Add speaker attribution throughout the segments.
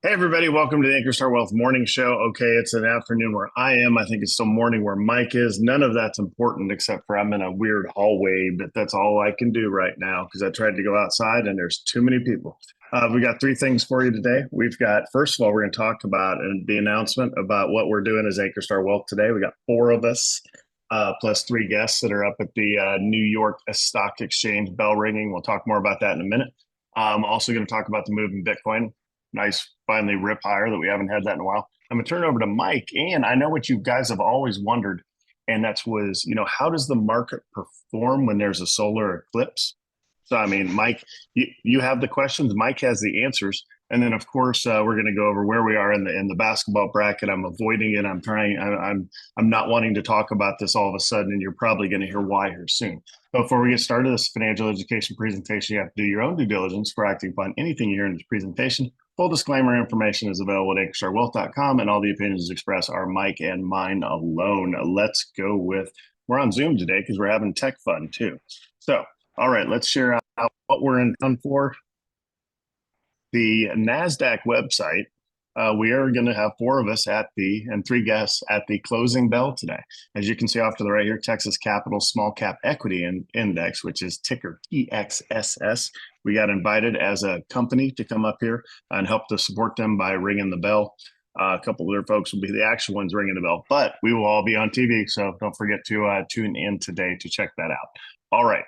Speaker 1: Hey everybody, welcome to the Ankerstar Wealth Morning Show. Okay, it's an afternoon where I am. I think it's still morning where Mike is. None of that's important except for I'm in a weird hallway, but that's all I can do right now because I tried to go outside and there's too many people. We got three things for you today. We've got, first of all, we're going to talk about the announcement about what we're doing as Ankerstar Wealth today. We got four of us, plus three guests that are up at the New York Stock Exchange bell ringing. We'll talk more about that in a minute. I'm also going to talk about the move in Bitcoin. Nice, finally rip higher that we haven't had that in a while. I'm gonna turn it over to Mike, and I know what you guys have always wondered, and that's was how does the market perform when there's a solar eclipse? So I mean, Mike, you have the questions. Mike has the answers, and then of course we're going to go over where we are in the basketball bracket. I'm avoiding it. I'm not wanting to talk about this all of a sudden, and you're probably going to hear why here soon. But before we get started, this financial education presentation, you have to do your own due diligence for acting upon anything you hear in this presentation. Full disclaimer information is available at ankerstarwealth.com, and all the opinions expressed are Mike and mine alone. Let's go with, we're on Zoom today because we're having tech fun too. So, all right, let's share out what we're in town for. The Nasdaq website, we are going to have four of us and three guests at the closing bell today. As you can see off to the right here, Texas Capital Small Cap Equity Index, which is ticker TXSS. We got invited as a company to come up here and help to support them by ringing the bell. A couple of other folks will be the actual ones ringing the bell, but we will all be on TV. So don't forget to tune in today to check that out. All right.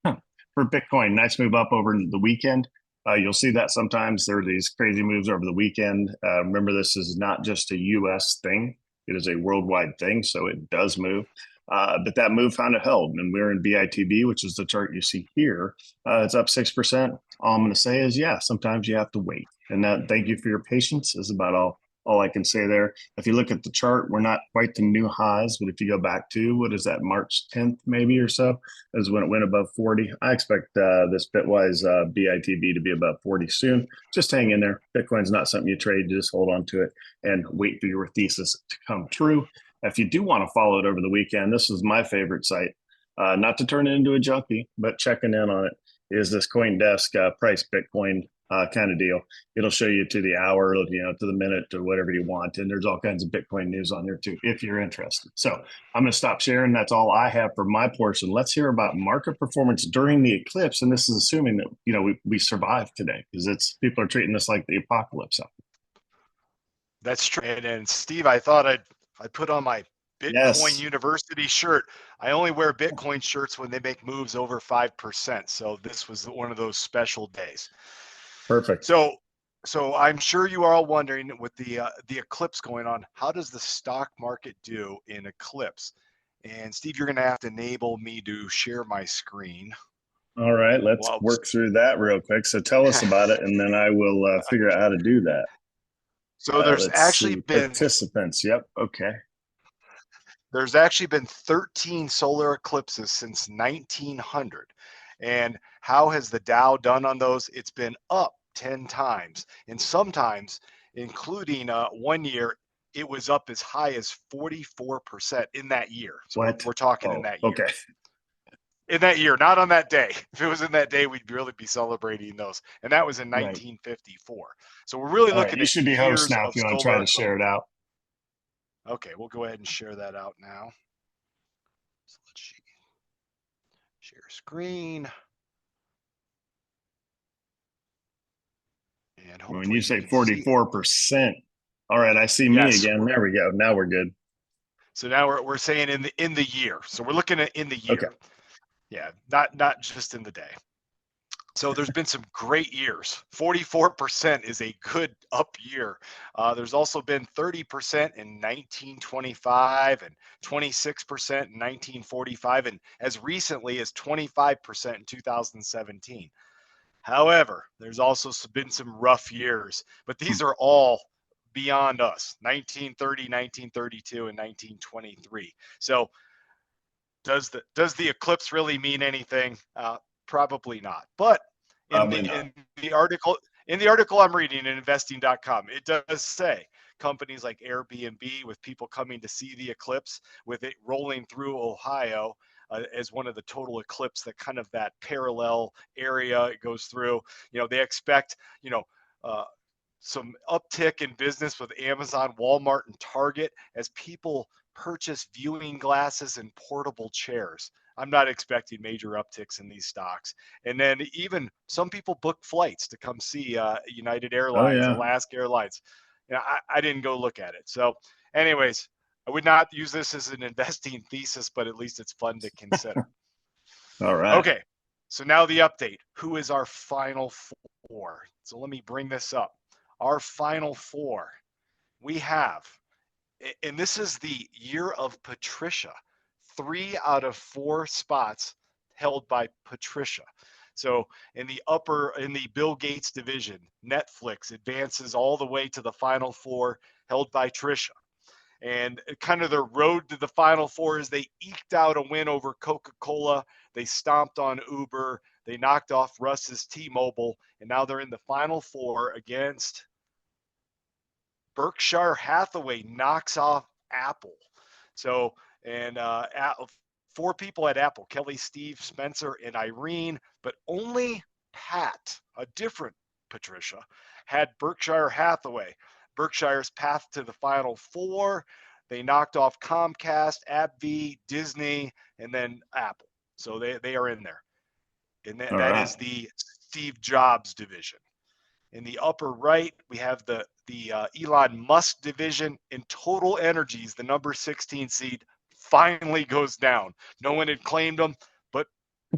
Speaker 1: For Bitcoin, nice move up over the weekend. You'll see that sometimes there are these crazy moves over the weekend. Remember, this is not just a U.S. thing. It is a worldwide thing, so it does move. But that move kind of held, and we're in BITB, which is the chart you see here. It's up 6%. All I'm going to say is, yeah, sometimes you have to wait. And that, thank you for your patience is about all I can say there. If you look at the chart, we're not quite the new highs, but if you go back to, what is that, March 10th maybe or so, is when it went above 40. I expect this Bitwise BITB to be above 40 soon. Just hang in there. Bitcoin's not something you trade. You just hold on to it and wait for your thesis to come true. If you do want to follow it over the weekend, this is my favorite site. Not to turn it into a junkie, but checking in on it is this CoinDesk price Bitcoin kind of deal. It'll show you to the hour, to the minute, or whatever you want. And there's all kinds of Bitcoin news on there too, if you're interested. So I'm going to stop sharing. That's all I have for my portion. Let's hear about market performance during the eclipse. And this is assuming that, we survived today because people are treating this like the apocalypse.
Speaker 2: That's true. And Steve, I thought I'd put on my Bitcoin University shirt. I only wear Bitcoin shirts when they make moves over 5%. So this was one of those special days.
Speaker 1: Perfect.
Speaker 2: So I'm sure you are all wondering, with the eclipse going on, how does the stock market do in eclipse? And Steve, you're going to have to enable me to share my screen.
Speaker 1: All right, let's work through that real quick. So tell us about it, and then I will figure out how to do that.
Speaker 2: So there's actually been
Speaker 1: participants. Yep. Okay.
Speaker 2: There's actually been 13 solar eclipses since 1900. And how has the Dow done on those? It's been up 10 times. And sometimes, including 1 year, it was up as high as 44% in that year. So we're talking in that year.
Speaker 1: Okay.
Speaker 2: In that year, not on that day. If it was in that day, we'd really be celebrating those. And that was in 1954. Right. So we're really looking at,
Speaker 1: you should be host now if you want to try to share it out.
Speaker 2: Okay, we'll go ahead and share that out now. So let's see. Share screen.
Speaker 1: And when you say 44%, all right, I see me again. There we go. Now we're good.
Speaker 2: So now we're saying in the year. So we're looking at in the year.
Speaker 1: Okay.
Speaker 2: Yeah, not just in the day. So there's been some great years. 44% is a good up year. There's also been 30% in 1925 and 26% in 1945, and as recently as 25% in 2017. However, there's also been some rough years, but these are all beyond us: 1930, 1932, and 1923. So does the eclipse really mean anything? Probably not. But in the article I'm reading in investing.com, it does say companies like Airbnb, with people coming to see the eclipse, with it rolling through Ohio as one of the total eclipse, that kind of that parallel area it goes through. They expect some uptick in business with Amazon, Walmart, and Target as people purchase viewing glasses and portable chairs. I'm not expecting major upticks in these stocks. And then even some people book flights to come see United
Speaker 1: Oh
Speaker 2: Airlines,
Speaker 1: yeah.
Speaker 2: Alaska Airlines. You know, I didn't go look at it. So anyways, I would not use this as an investing thesis, but at least it's fun to consider.
Speaker 1: All right.
Speaker 2: Okay, so now the update. Who is our final four? So let me bring this up. Our final four, we have, and this is the year of Patricia, 3 out of 4 spots held by Patricia. So in the Bill Gates division, Netflix advances all the way to the final four, held by Trisha. And kind of their road to the final four is they eked out a win over Coca-Cola. They stomped on Uber. They knocked off Russ's T-Mobile. And now they're in the final four against Berkshire Hathaway knocks off Apple. So, and 4 people at Apple, Kelly, Steve, Spencer, and Irene, but only Pat, a different Patricia, had Berkshire Hathaway. Berkshire's path to the final four. They knocked off Comcast, AbbVie, Disney, and then Apple. So they are in there. And that is the Steve Jobs division. In the upper right, we have the Elon Musk division. In Total Energies, the number 16 seed finally goes down. No one had claimed them, but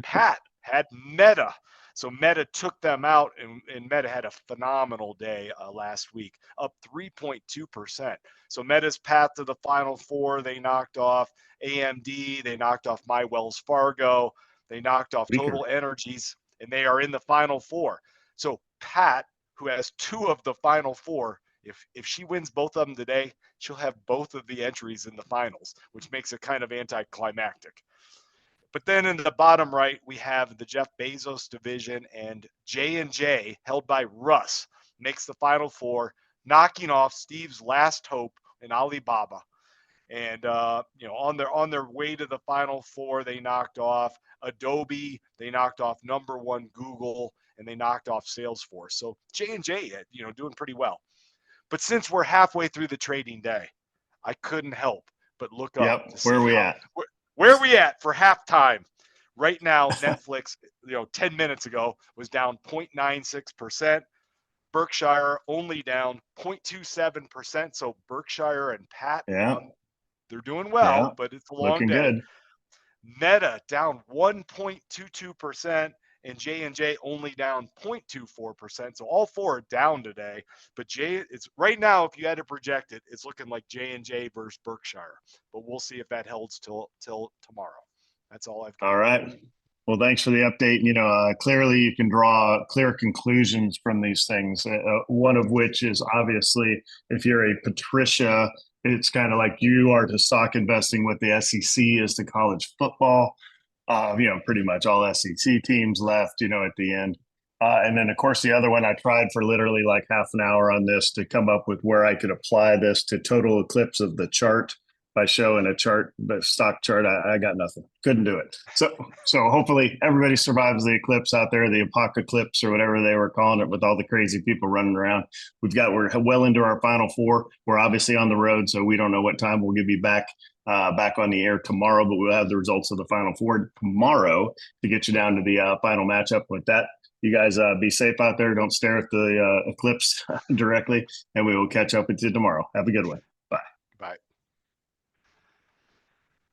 Speaker 2: Pat had Meta. So Meta took them out, and Meta had a phenomenal day last week, up 3.2%. So Meta's path to the final four, they knocked off AMD, they knocked off My Wells Fargo, they knocked off Total Energies, and they are in the final four. So Pat, who has 2 of the final four, if she wins both of them today, she'll have both of the entries in the finals, which makes it kind of anticlimactic. But then in the bottom right, we have the Jeff Bezos division, and J&J, held by Russ, makes the final four, knocking off Steve's last hope in Alibaba. And on their way to the final four, they knocked off Adobe, they knocked off number 1 Google, and they knocked off Salesforce. So J&J, doing pretty well. But since we're halfway through the trading day, I couldn't help but look up to see
Speaker 1: where are we at?
Speaker 2: Where are we at for halftime? Right now, Netflix, 10 minutes ago was down 0.96%. Berkshire only down 0.27%. So Berkshire and Pat, they're doing well, but it's a long day.
Speaker 1: Good.
Speaker 2: Meta down 1.22%, and J&J only down 0.24%. So all 4 are down today. But it's right now, if you had to project it, it's looking like J&J versus Berkshire. But we'll see if that holds till tomorrow. That's all I've got.
Speaker 1: All right. Well, thanks for the update. Clearly you can draw clear conclusions from these things. One of which is obviously, if you're a Patricia, it's kind of like you are to stock investing what the SEC is to college football. Pretty much all SEC teams left, at the end. And then, of course, the other one, I tried for literally like half an hour on this to come up with where I could apply this to total eclipse of the chart by showing a chart, the stock chart. I got nothing. Couldn't do it. So hopefully everybody survives the eclipse out there, the apocalypse or whatever they were calling it, with all the crazy people running around. We're well into our final four. We're obviously on the road, so we don't know what time we'll be back on the air tomorrow, but we'll have the results of the final four tomorrow to get you down to the final matchup. With that, you guys be safe out there. Don't stare at the eclipse directly, and we will catch up with you tomorrow. Have a good one.